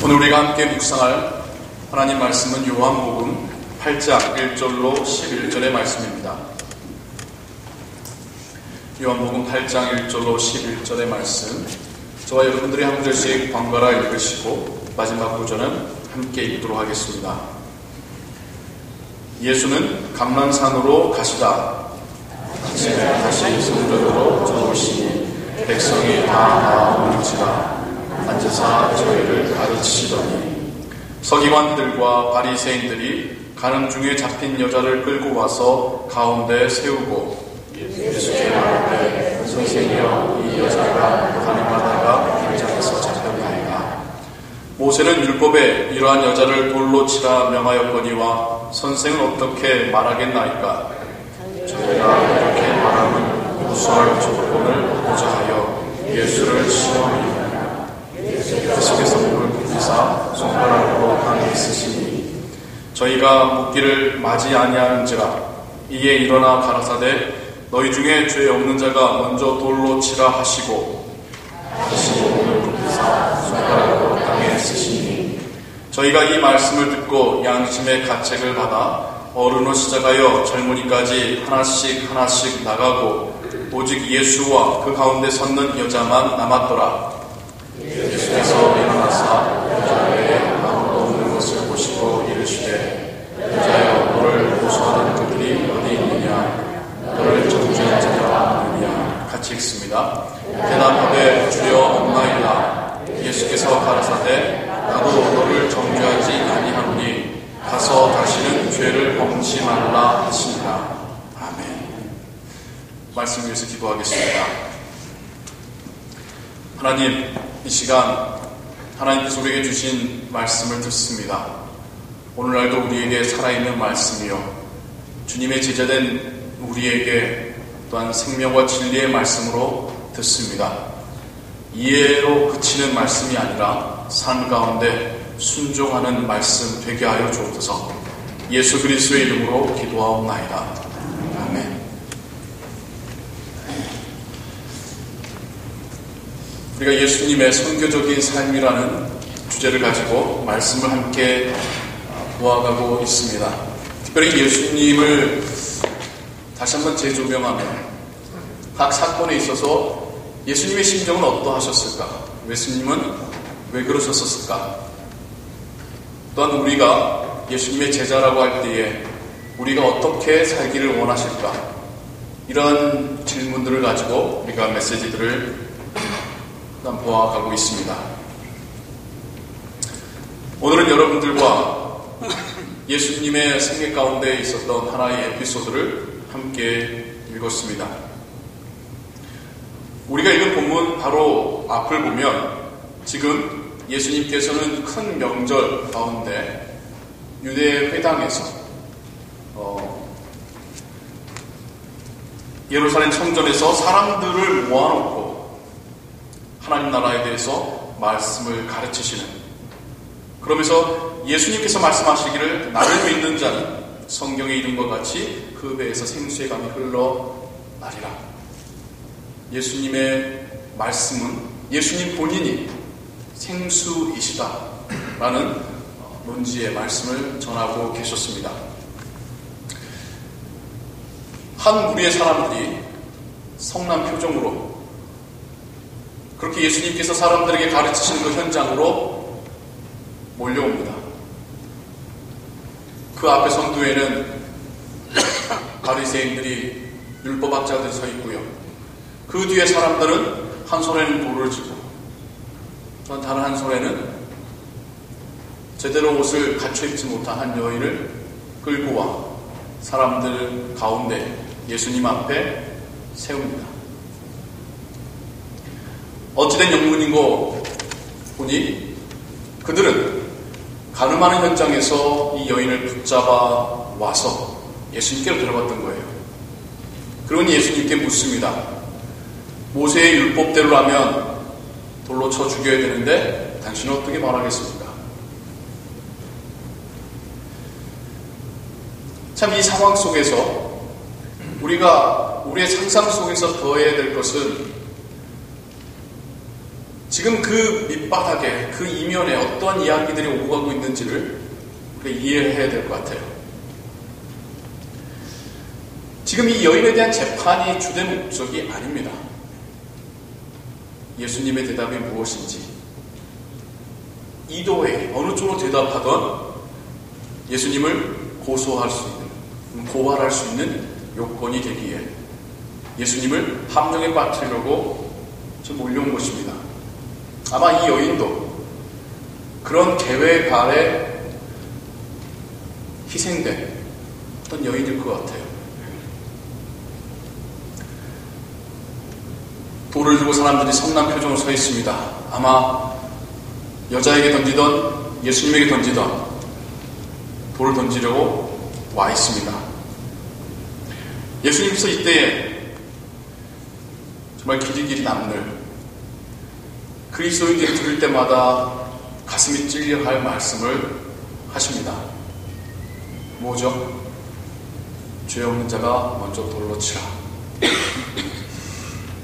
오늘 우리가 함께 묵상할 하나님 말씀은 요한복음 8장 1절로 11절의 말씀입니다. 요한복음 8장 1절로 11절의 말씀, 저와 여러분들이 한 구절씩 번갈아 읽으시고 마지막 구절은 함께 읽도록 하겠습니다. 예수는 감람산으로 가시다. 아침에 다시 성전으로 들어오시니 백성이 다 나아오는지라. 앉으사 저희를 가르치시더니 서기관들과 바리새인들이 가는 중에 잡힌 여자를 끌고 와서 가운데 세우고 예수께 말하되 선생이여, 이 여자가 가늠하다가 현장에서 잡혔나이다. 모세는 율법에 이러한 여자를 돌로 치라 명하였거니와 선생은 어떻게 말하겠나이까? 저희가 이렇게 말하면 유수할 조건을 보고자 하여 예수를 시험하니 예수께서 목을 굽히사 손가락으로 땅에 쓰시니 저희가 묻기를 맞이 아니하는지라. 이에 일어나 가라사대 너희 중에 죄 없는 자가 먼저 돌로 치라 하시고 다시 목을 굽히사 손가락으로 땅에 쓰시니 저희가 이 말씀을 듣고 양심의 가책을 받아 어른으로 시작하여 젊은이까지 하나씩 나가고 오직 예수와 그 가운데 섰는 여자만 남았더라. 예수께서 일어나사 여자 외에 아무도 없는 것을 보시고 이르시되 여자여, 너를 고소하는 그들이 어디 있느냐? 너를 정죄한 자가 없느냐? 같이 읽습니다. 대답하되 주여 없나이다. 예수께서 가라사대 나도 너를 정죄하지 아니하노니 가서 다시는 죄를 범치 말라 하시니라. 아멘. 말씀 위해서 기도하겠습니다. 하나님, 이 시간 하나님께서 우리에게 주신 말씀을 듣습니다. 오늘날도 우리에게 살아있는 말씀이요, 주님의 제자된 우리에게 또한 생명과 진리의 말씀으로 듣습니다. 이해로 그치는 말씀이 아니라 삶 가운데 순종하는 말씀 되게 하여 주옵소서. 예수 그리스도의 이름으로 기도하옵나이다. 아멘. 우리가 예수님의 선교적인 삶이라는 주제를 가지고 말씀을 함께 보아가고 있습니다. 특별히 예수님을 다시 한번 재조명하면 각 사건에 있어서 예수님의 심정은 어떠하셨을까? 예수님은 왜 그러셨었을까? 또한 우리가 예수님의 제자라고 할 때에 우리가 어떻게 살기를 원하실까? 이런 질문들을 가지고 우리가 메시지들을 보아가고 있습니다. 오늘은 여러분들과 예수님의 생애 가운데 있었던 하나의 에피소드를 함께 읽었습니다. 우리가 읽은 본문 바로 앞을 보면 지금 예수님께서는 큰 명절 가운데 유대 회당에서 예루살렘 성전에서 사람들을 모아놓고 하나님 나라에 대해서 말씀을 가르치시는, 그러면서 예수님께서 말씀하시기를 나를 믿는 자는 성경의 이름과 같이 그 배에서 생수의 강이 흘러나리라. 예수님의 말씀은 예수님 본인이 생수이시다 라는 논지의 말씀을 전하고 계셨습니다. 한 무리의 사람들이 성난 표정으로 그렇게 예수님께서 사람들에게 가르치시는 그 현장으로 몰려옵니다. 그 앞에 선두에는 바리새인들이, 율법학자들이 서 있고요. 그 뒤에 사람들은 한 손에는 돌을 쥐고 또한 다른 한 손에는 제대로 옷을 갖춰 입지 못한 한 여인을 끌고 와 사람들 가운데 예수님 앞에 세웁니다. 어찌된 영문인고 보니 그들은 가늠하는 현장에서 이 여인을 붙잡아 와서 예수님께로 데려갔던 거예요. 그러니 예수님께 묻습니다. 모세의 율법대로라면 돌로 쳐 죽여야 되는데 당신은 어떻게 말하겠습니까? 참 이 상황 속에서 우리가 우리의 상상 속에서 더해야 될 것은 지금 그 밑바닥에, 그 이면에 어떠한 이야기들이 오고 가고 있는지를 우리가 이해해야 될 것 같아요. 지금 이 여인에 대한 재판이 주된 목적이 아닙니다. 예수님의 대답이 무엇인지, 이도에 어느 쪽으로 대답하던 예수님을 고소할 수 있는, 고발할 수 있는 요건이 되기에 예수님을 함정에 빠뜨리려고 좀 몰려온 것입니다. 아마 이 여인도 그런 계획 아래 희생된 어떤 여인일 것 같아요. 돌을 들고 사람들이 성난 표정으로 서 있습니다. 아마 여자에게 던지던, 예수님에게 던지던 돌을 던지려고 와 있습니다. 예수님께서 이때에 정말 길이길이 남는 그리스도인들이 들을 때마다 가슴이 찔려할 말씀을 하십니다. 뭐죠? 죄 없는 자가 먼저 돌로 치라.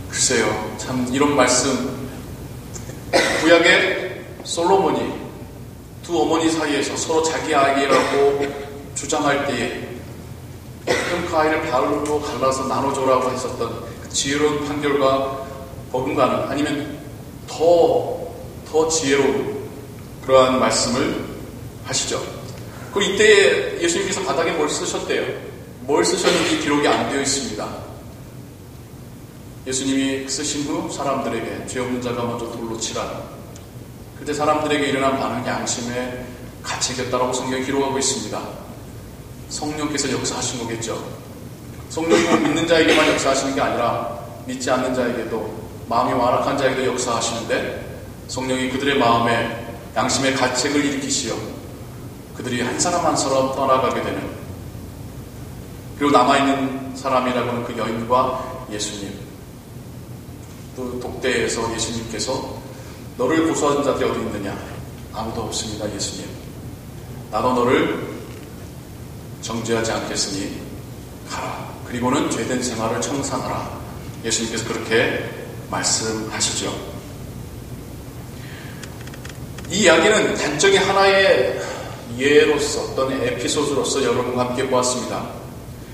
글쎄요, 참 이런 말씀, 구약의 솔로몬이 두 어머니 사이에서 서로 자기 아이라고 주장할 때에 그럼 그 아이를 반으로 갈라서 나눠줘라고 했었던 그 지혜로운 판결과 버금가는, 아니면 더 지혜로운 그러한 말씀을 하시죠. 그리고 이때 예수님께서 바닥에 뭘 쓰셨대요? 뭘 쓰셨는지 기록이 안 되어 있습니다. 예수님이 쓰신 후 사람들에게 죄 없는 자가 먼저 돌로 치라. 그때 사람들에게 일어난 반응이 양심의 가책이었다라고 성경에 기록하고 있습니다. 성령께서 역사하신 거겠죠. 성령이 믿는 자에게만 역사하시는 게 아니라 믿지 않는 자에게도, 마음이 완악한 자에게도 역사하시는데, 성령이 그들의 마음에 양심의 가책을 일으키시어 그들이 한 사람 한 사람 떠나가게 되는, 그리고 남아있는 사람이라고는 그 여인과 예수님, 또 독대에서 예수님께서 너를 고소한 자들이 어디 있느냐? 아무도 없습니다. 예수님, 나도 너를 정죄하지 않겠으니 가라. 그리고는 죄된 생활을 청산하라. 예수님께서 그렇게 말씀하시죠. 이 이야기는 단적인 하나의 예로서, 어떤 에피소드로서 여러분과 함께 보았습니다.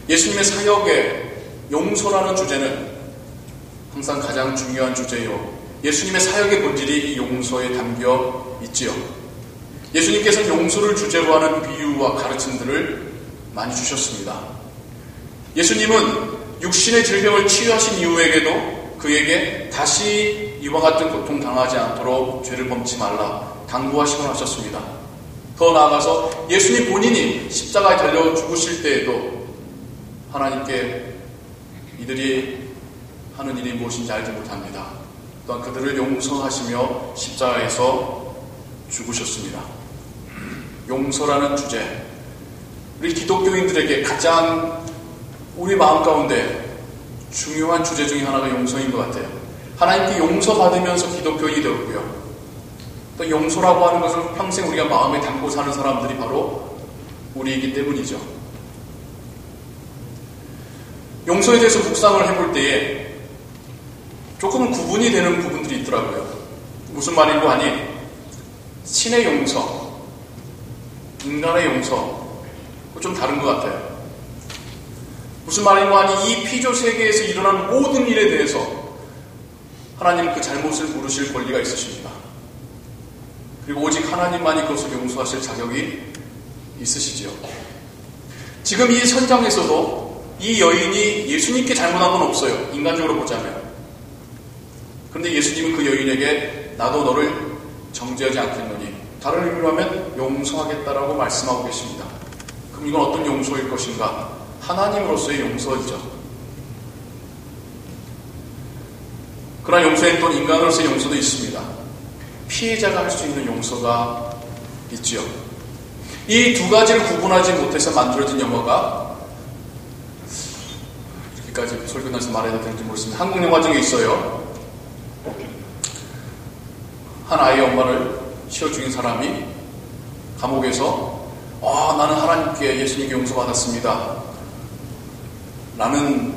예수님의 사역의 용서라는 주제는 항상 가장 중요한 주제요, 예수님의 사역의 본질이 이 용서에 담겨 있지요. 예수님께서는 용서를 주제로 하는 비유와 가르침들을 많이 주셨습니다. 예수님은 육신의 질병을 치유하신 이후에게도 그에게 다시 이와 같은 고통 당하지 않도록 죄를 범치 말라 당부하시곤 하셨습니다. 더 나아가서 예수님 본인이 십자가에 달려 죽으실 때에도 하나님께 이들이 하는 일이 무엇인지 알지 못합니다. 또한 그들을 용서하시며 십자가에서 죽으셨습니다. 용서라는 주제, 우리 기독교인들에게 가장 우리 마음 가운데 중요한 주제 중에 하나가 용서인 것 같아요. 하나님께 용서받으면서 기독교인이 되었고요. 또 용서라고 하는 것을 평생 우리가 마음에 담고 사는 사람들이 바로 우리이기 때문이죠. 용서에 대해서 묵상을 해볼 때에 조금 구분이 되는 부분들이 있더라고요. 무슨 말인고 하니, 신의 용서, 인간의 용서, 좀 다른 것 같아요. 무슨 말인고 하니, 이 피조 세계에서 일어난 모든 일에 대해서 하나님은 그 잘못을 물으실 권리가 있으십니다. 그리고 오직 하나님만이 그것을 용서하실 자격이 있으시지요. 지금 이 선장에서도 이 여인이 예수님께 잘못한 건 없어요. 인간적으로 보자면. 그런데 예수님은 그 여인에게 나도 너를 정죄하지 않겠노니, 다른 의미로 하면 용서하겠다라고 말씀하고 계십니다. 그럼 이건 어떤 용서일 것인가? 하나님으로서의 용서이죠. 그러나 용서에 또 인간으로서의 용서도 있습니다. 피해자가 할 수 있는 용서가 있지요. 이 두 가지를 구분하지 못해서 만들어진 영화가, 이렇게까지 설교나서 말해야 될지 모르겠습니다. 한국 영화 중에 있어요. 한 아이의 엄마를 치어 죽인 사람이 감옥에서 나는 하나님께 예수님께 용서받았습니다 라는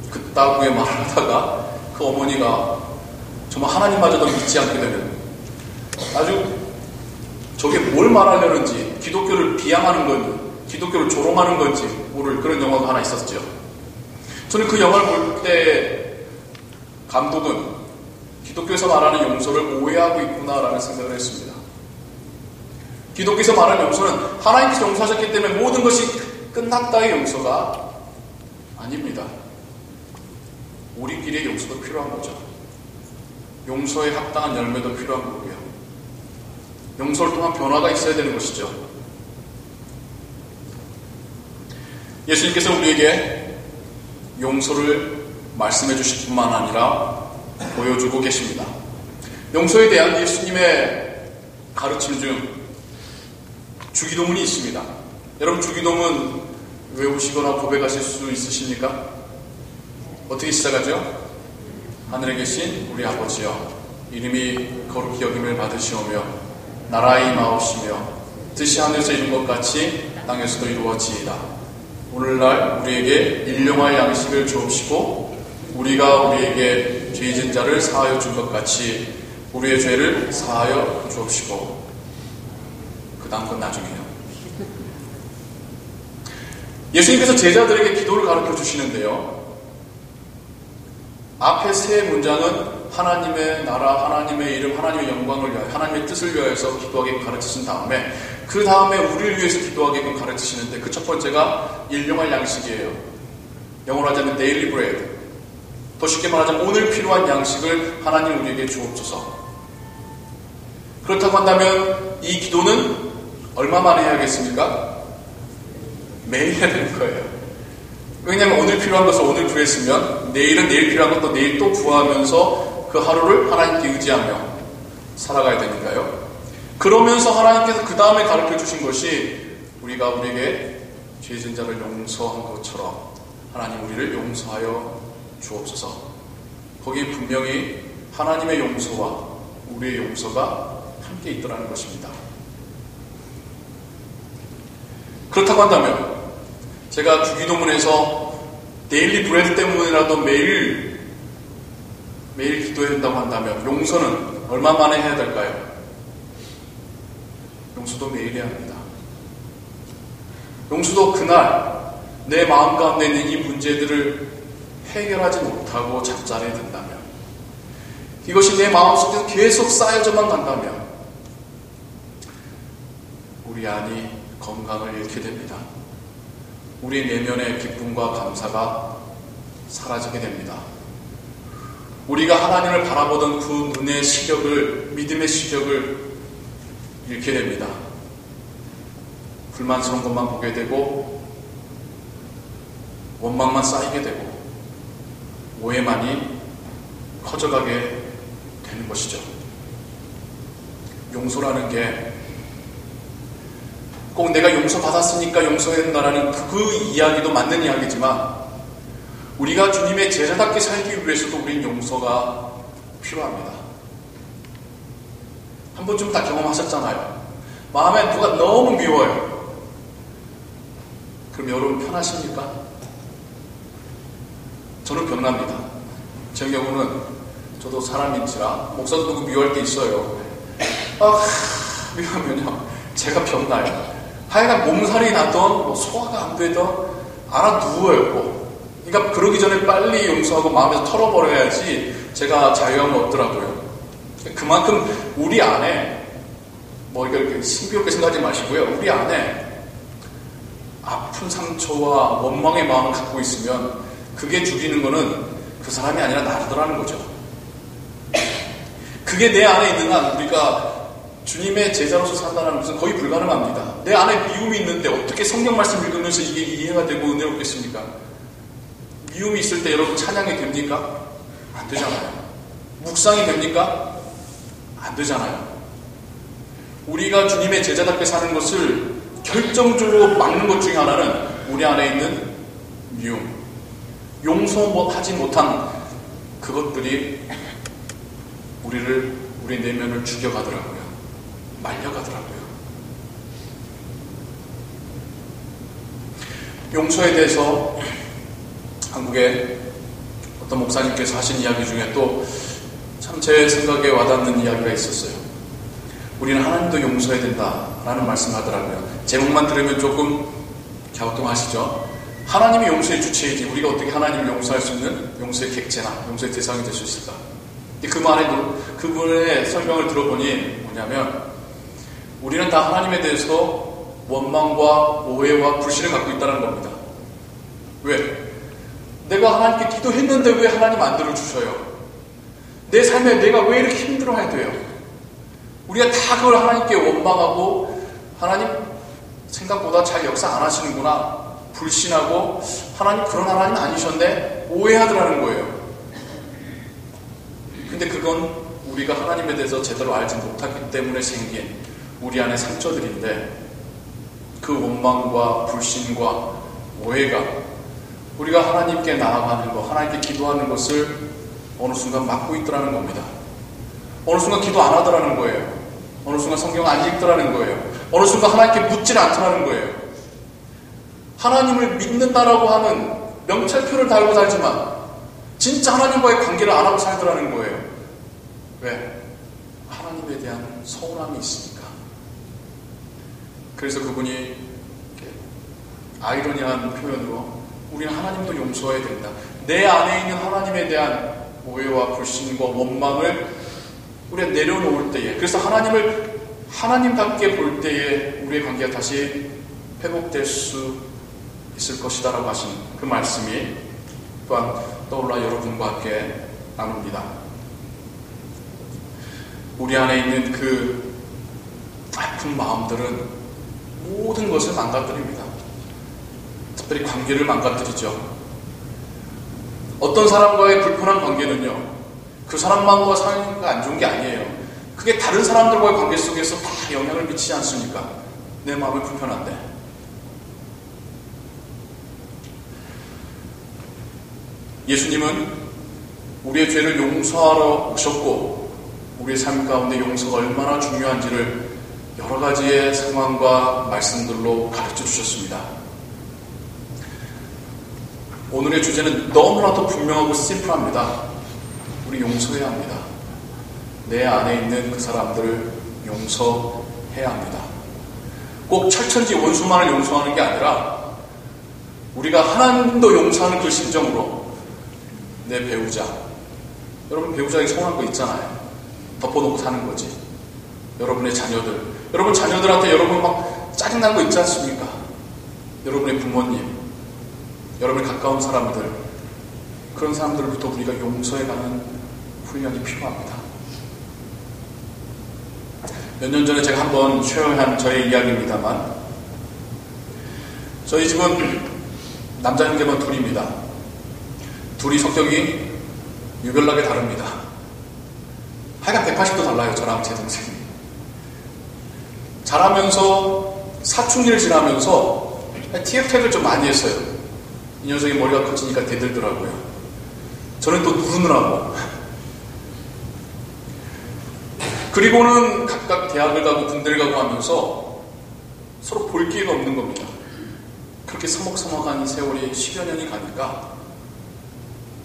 그따구의 말을 하다가 그 어머니가 정말 하나님마저도 믿지 않게 되는, 아주 저게 뭘 말하려는지, 기독교를 비양하는 건지 기독교를 조롱하는 건지 모를 그런 영화가 하나 있었죠. 저는 그 영화를 볼 때 감독은 기독교에서 말하는 용서를 오해하고 있구나라는 생각을 했습니다. 기독교에서 말하는 용서는 하나님께서 용서하셨기 때문에 모든 것이 끝났다의 용서가 아닙니다. 우리끼리의 용서도 필요한 거죠. 용서에 합당한 열매도 필요한 거고요. 용서를 통한 변화가 있어야 되는 것이죠. 예수님께서 우리에게 용서를 말씀해 주실 뿐만 아니라 보여주고 계십니다. 용서에 대한 예수님의 가르침 중 주기도문이 있습니다. 여러분, 주기도문 외우시거나 고백하실 수 있으십니까? 어떻게 시작하죠? 하늘에 계신 우리 아버지여, 이름이 거룩히 여김을 받으시오며 나라의 임하옵시며 뜻이 하늘에서 이룬 것 같이 땅에서도 이루어지이다. 오늘날 우리에게 일용할 양식을 주옵시고 우리가 우리에게 죄진 자를 사하여 준 것 같이 우리의 죄를 사하여 주옵시고. 그 다음 건 나중에요. 예수님께서 제자들에게 기도를 가르쳐 주시는데요, 앞에 세 문장은 하나님의 나라, 하나님의 이름, 하나님의 영광을 위하여, 하나님의 뜻을 위하여서 기도하게끔 가르치신 다음에 그 다음에 우리를 위해서 기도하게끔 가르치시는데, 그 첫 번째가 일용할 양식이에요. 영어로 하자면 daily bread. 더 쉽게 말하자면 오늘 필요한 양식을 하나님 우리에게 주옵소서. 그렇다고 한다면 이 기도는 얼마만에 해야겠습니까? 매일 해야 되는 거예요. 왜냐하면 오늘 필요한 것을 오늘 구했으면 내일은 내일 필요한 것도 내일 또 구하면서 그 하루를 하나님께 의지하며 살아가야 되니까요. 그러면서 하나님께서 그 다음에 가르쳐 주신 것이 우리가 우리에게 죄진 자를 용서한 것처럼 하나님 우리를 용서하여 주옵소서. 거기에 분명히 하나님의 용서와 우리의 용서가 함께 있더라는 것입니다. 그렇다고 한다면 제가 주기도문에서 데일리 브레드 때문이라도 매일 기도해야 된다고 한다면 용서는 얼마 만에 해야 될까요? 용서도 매일 해야 합니다. 용서도 그날 내 마음 가운데 있는 이 문제들을 해결하지 못하고 잠자리에 든다면, 이것이 내 마음속에서 계속 쌓여져만 간다면 우리 안이 건강을 잃게 됩니다. 우리 내면의 기쁨과 감사가 사라지게 됩니다. 우리가 하나님을 바라보던 그 눈의 시력을, 믿음의 시력을 잃게 됩니다. 불만스러운 것만 보게 되고 원망만 쌓이게 되고 오해만이 커져가게 되는 것이죠. 용서라는 게 꼭 내가 용서받았으니까 용서해야 된다라는 그 이야기도 맞는 이야기지만, 우리가 주님의 제자답게 살기 위해서도 우린 용서가 필요합니다. 한 번쯤 다 경험하셨잖아요. 마음에 누가 너무 미워요. 그럼 여러분 편하십니까? 저는 변합니다. 제 경우는 저도 사람인지라 목사도 누구 미워할 때 있어요. 미워하면요 제가 변나요. 하여간 몸살이 나던 뭐 소화가 안 되던 알아 누워요. 그러니까 그러기 전에 빨리 용서하고 마음에서 털어버려야지 제가 자유함을 얻더라고요. 그만큼 우리 안에 뭐 이렇게 신비롭게 생각하지 마시고요. 우리 안에 아픈 상처와 원망의 마음을 갖고 있으면 그게 죽이는 거는 그 사람이 아니라 나더라는 거죠. 그게 내 안에 있는 한 우리가 주님의 제자로서 산다는 것은 거의 불가능합니다. 내 안에 미움이 있는데 어떻게 성경 말씀 읽으면서 이게 이해가 되고 은혜롭겠습니까? 미움이 있을 때 여러분 찬양이 됩니까? 안 되잖아요. 묵상이 됩니까? 안 되잖아요. 우리가 주님의 제자답게 사는 것을 결정적으로 막는 것 중에 하나는 우리 안에 있는 미움, 용서하지 못한 그것들이 우리 내면을 죽여가더라고요. 말려가더라고요. 용서에 대해서 한국의 어떤 목사님께서 하신 이야기 중에 또 참 제 생각에 와닿는 이야기가 있었어요. 우리는 하나님도 용서해야 된다라는 말씀을 하더라고요. 제목만 들으면 조금 갸우뚱하시죠? 하나님이 용서의 주체이지 우리가 어떻게 하나님을 용서할 수 있는 용서의 객체나 용서의 대상이 될 수 있을까? 그 말에 그분의 설명을 들어보니 뭐냐면 우리는 다 하나님에 대해서 원망과 오해와 불신을 갖고 있다는 겁니다. 왜? 내가 하나님께 기도했는데 왜 하나님 안 들어주셔요? 내 삶에 내가 왜 이렇게 힘들어야 돼요? 우리가 다 그걸 하나님께 원망하고 하나님 생각보다 잘 역사 안 하시는구나 불신하고 하나님 그런 하나님 아니셨네 오해하더라는 거예요. 근데 그건 우리가 하나님에 대해서 제대로 알지 못하기 때문에 생긴 우리 안의 상처들인데 그 원망과 불신과 오해가 우리가 하나님께 나아가는 것, 하나님께 기도하는 것을 어느 순간 막고 있더라는 겁니다. 어느 순간 기도 안 하더라는 거예요. 어느 순간 성경 안 읽더라는 거예요. 어느 순간 하나님께 묻질 않더라는 거예요. 하나님을 믿는다라고 하는 명찰표를 달고 살지만 진짜 하나님과의 관계를 안 하고 살더라는 거예요. 왜? 하나님에 대한 서운함이 있으니까. 그래서 그분이 아이러니한 표현으로 우리는 하나님도 용서해야 된다. 내 안에 있는 하나님에 대한 오해와 불신과 원망을 우리가 내려놓을 때에 그래서 하나님을 하나님답게 볼 때에 우리의 관계가 다시 회복될 수 있을 것이다 라고 하신 그 말씀이 또한 떠올라 여러분과 함께 나눕니다. 우리 안에 있는 그 아픈 마음들은 모든 것을 망가뜨립니다. 특별히 관계를 망가뜨리죠. 어떤 사람과의 불편한 관계는요, 그 사람만과 사이가 안 좋은 게 아니에요. 그게 다른 사람들과의 관계 속에서 다 영향을 미치지 않습니까? 내 마음이 불편한데. 예수님은 우리의 죄를 용서하러 오셨고 우리의 삶 가운데 용서가 얼마나 중요한지를 여러 가지의 상황과 말씀들로 가르쳐 주셨습니다. 오늘의 주제는 너무나도 분명하고 심플합니다. 우리 용서해야 합니다. 내 안에 있는 그 사람들을 용서해야 합니다. 꼭 철천지 원수만을 용서하는 게 아니라 우리가 하나님도 용서하는 그 심정으로 내 배우자, 여러분 배우자에게 서운한 거 있잖아요. 덮어놓고 사는 거지. 여러분의 자녀들, 여러분 자녀들한테 여러분 막 짜증난 거 있지 않습니까? 여러분의 부모님, 여러분의 가까운 사람들, 그런 사람들부터 우리가 용서해가는 훈련이 필요합니다. 몇 년 전에 제가 한번 쉐어한 저의 이야기입니다만 저희 집은 남자 형제만 둘입니다. 둘이 성격이 유별나게 다릅니다. 하여간 180도 달라요. 저랑 제 동생이. 자라면서 사춘기를 지나면서 TF택을 좀 많이 했어요. 이 녀석이 머리가 커지니까 대들더라고요. 저는 또 누르느라고. 그리고는 각각 대학을 가고 군대를 가고 하면서 서로 볼 기회가 없는 겁니다. 그렇게 서먹서먹한 세월이 10여 년이 가니까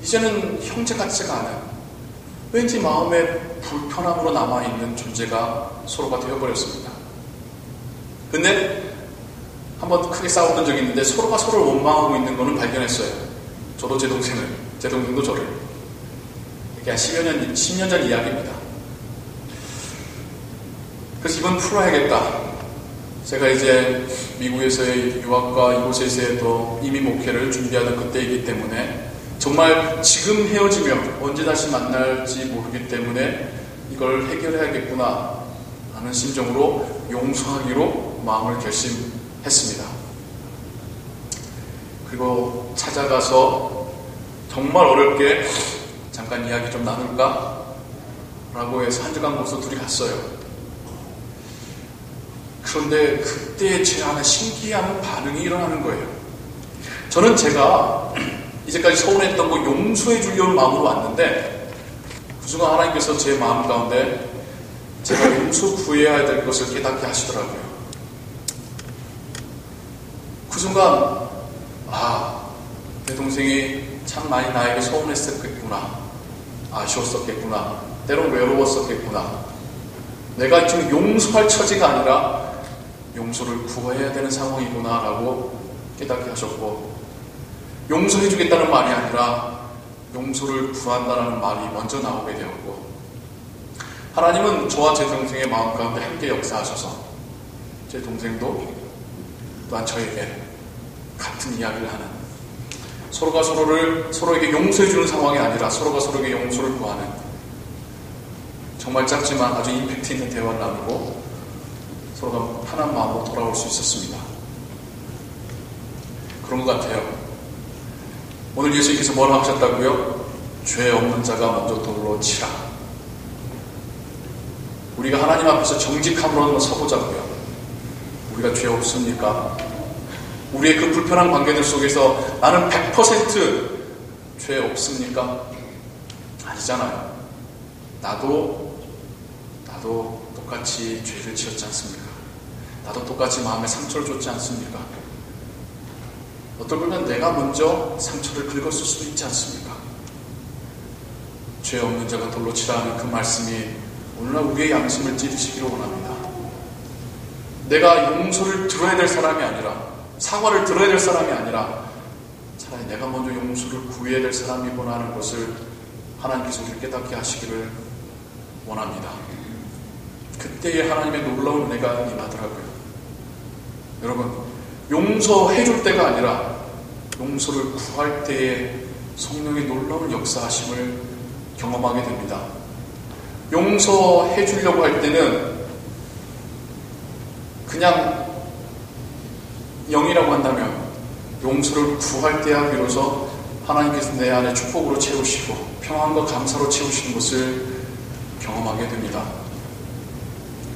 이제는 형제 같지가 않아요. 왠지 마음에 불편함으로 남아있는 존재가 서로가 되어버렸습니다. 근데 한번 크게 싸웠던 적이 있는데 서로가 서로를 원망하고 있는 거는 발견했어요. 저도 제 동생도 저를. 이게 한 10년 전 이야기입니다. 그래서 이건 풀어야겠다. 제가 이제 미국에서의 유학과 이곳에서의 또 이민 목회를 준비하던 그때이기 때문에 정말 지금 헤어지면 언제 다시 만날지 모르기 때문에 이걸 해결해야겠구나 하는 심정으로 용서하기로 마음을 결심했습니다. 그리고 찾아가서 정말 어렵게 잠깐 이야기 좀 나눌까? 라고 해서 한적한 곳으로 둘이 갔어요. 그런데 그때 제 안에 신기한 반응이 일어나는 거예요. 저는 제가 이제까지 서운했던 거 용서해 주려는 마음으로 왔는데 그 순간 하나님께서 제 마음 가운데 제가 용서 구해야 될 것을 깨닫게 하시더라고요. 그 순간 내 동생이 참 많이 나에게 서운했었겠구나, 아쉬웠었겠구나 때론 외로웠었겠구나. 내가 지금 용서할 처지가 아니라 용서를 구해야 되는 상황이구나 라고 깨닫게 하셨고, 용서해 주겠다는 말이 아니라 용서를 구한다는 말이 먼저 나오게 되었고, 하나님은 저와 제 동생의 마음 가운데 함께 역사하셔서 제 동생도 또한 저에게 같은 이야기를 하는, 서로가 서로에게 용서해 주는 상황이 아니라 서로가 서로에게 용서를 구하는, 정말 짧지만 아주 임팩트 있는 대화를 나누고 서로가 편한 마음으로 돌아올 수 있었습니다. 그런 것 같아요. 오늘 예수님께서 뭐라 하셨다고요? 죄 없는 자가 먼저 돌로 치라. 우리가 하나님 앞에서 정직함으로 한번 서보자고요. 우리가 죄 없습니까? 우리의 그 불편한 관계들 속에서 나는 100% 죄 없습니까? 아니잖아요. 나도 똑같이 죄를 지었지 않습니까? 나도 똑같이 마음에 상처를 줬지 않습니까? 어떨 때는 내가 먼저 상처를 긁었을 수도 있지 않습니까? 죄 없는 자가 돌로 치라는 그 말씀이 오늘날 우리의 양심을 찌르시기를 원합니다. 내가 용서를 들어야 될 사람이 아니라, 사과를 들어야 될 사람이 아니라 차라리 내가 먼저 용서를 구해야 될 사람이구나 하는 것을 하나님께서 우리를 깨닫게 하시기를 원합니다. 그때에 하나님의 놀라운 은혜가 임하더라고요. 여러분, 용서해 줄 때가 아니라 용서를 구할 때에 성령의 놀라운 역사하심을 경험하게 됩니다. 용서해 주려고 할 때는 그냥 영이라고 한다면, 용서를 구할 때야 비로소 하나님께서 내 안에 축복으로 채우시고 평안과 감사로 채우시는 것을 경험하게 됩니다.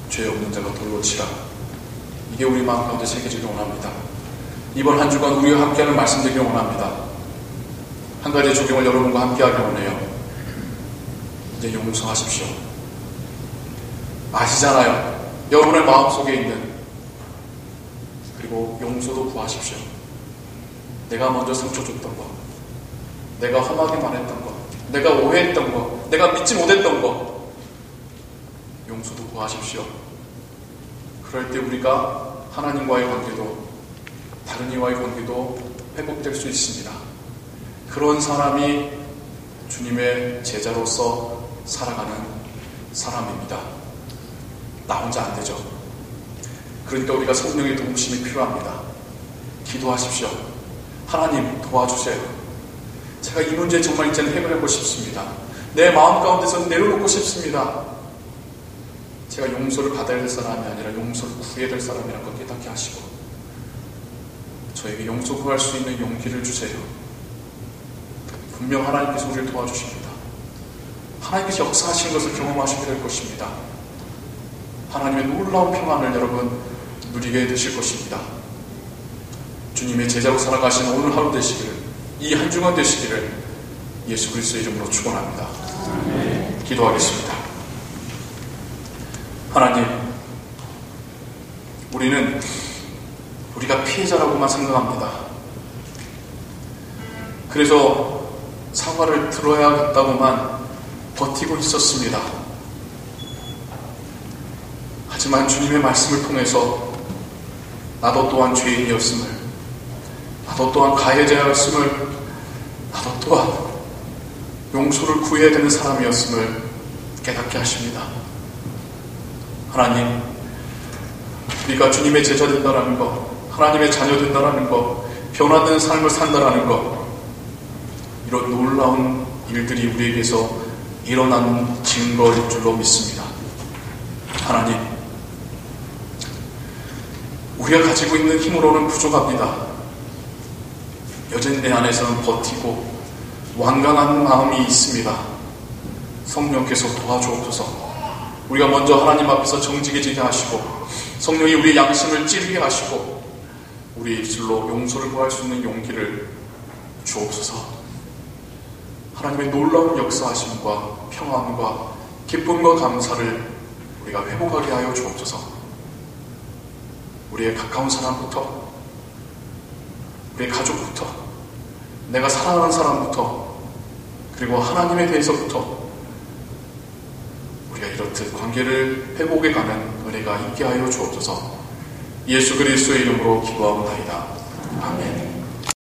죄 없는 자가 돌로 치라. 이게 우리 마음 가운데 새겨지길 원합니다. 이번 한 주간 우리와 함께하는 말씀드리길 원합니다. 한 가지 조경을 여러분과 함께하길 원해요. 이제 용서하십시오. 아시잖아요. 여러분의 마음속에 있는, 그리고 용서도 구하십시오. 내가 먼저 상처 줬던 것, 내가 험하게 말했던 것, 내가 오해했던 것, 내가 믿지 못했던 것, 용서도 구하십시오. 그럴 때 우리가 하나님과의 관계도, 다른 이와의 관계도 회복될 수 있습니다. 그런 사람이 주님의 제자로서 살아가는 사람입니다. 나 혼자 안 되죠. 그러니까 우리가 성령의 도우심이 필요합니다. 기도하십시오. 하나님 도와주세요. 제가 이 문제 정말 이제는 해결하고 싶습니다. 내 마음 가운데서 내려놓고 싶습니다. 제가 용서를 받아야 될 사람이 아니라 용서를 구해야 될 사람이라는 걸 깨닫게 하시고 저에게 용서 구할 수 있는 용기를 주세요. 분명 하나님께서 우리를 도와주십니다. 하나님께서 역사하신 것을 경험하시게 될 것입니다. 하나님의 놀라운 평안을 여러분 누리게 되실 것입니다. 주님의 제자로 살아가신 오늘 하루 되시기를, 이 한 주간 되시기를 예수 그리스도의 이름으로 축원합니다. 기도하겠습니다. 하나님, 우리는 우리가 피해자라고만 생각합니다. 그래서 사과를 들어야겠다고만 버티고 있었습니다. 하지만 주님의 말씀을 통해서 나도 또한 죄인이었음을, 나도 또한 가해자였음을, 나도 또한 용서를 구해야 되는 사람이었음을 깨닫게 하십니다. 하나님, 우리가 주님의 제자 된다라는 것, 하나님의 자녀 된다라는 것, 변화된 삶을 산다라는 것, 이런 놀라운 일들이 우리에게서 일어난 증거일 줄로 믿습니다. 하나님, 우리가 가지고 있는 힘으로는 부족합니다. 여전히 내 안에서는 버티고 완강한 마음이 있습니다. 성령께서 도와주옵소서. 우리가 먼저 하나님 앞에서 정직해지게 하시고 성령이 우리의 양심을 찌르게 하시고 우리의 입술로 용서를 구할 수 있는 용기를 주옵소서. 하나님의 놀라운 역사하심과 평안과 기쁨과 감사를 우리가 회복하게 하여 주옵소서. 우리의 가까운 사람부터, 우리의 가족부터, 내가 사랑하는 사람부터, 그리고 하나님에 대해서부터 그렇듯 관계를 회복해 가는 은혜가 있게 하여 주옵소서. 예수 그리스도의 이름으로 기도하옵나이다.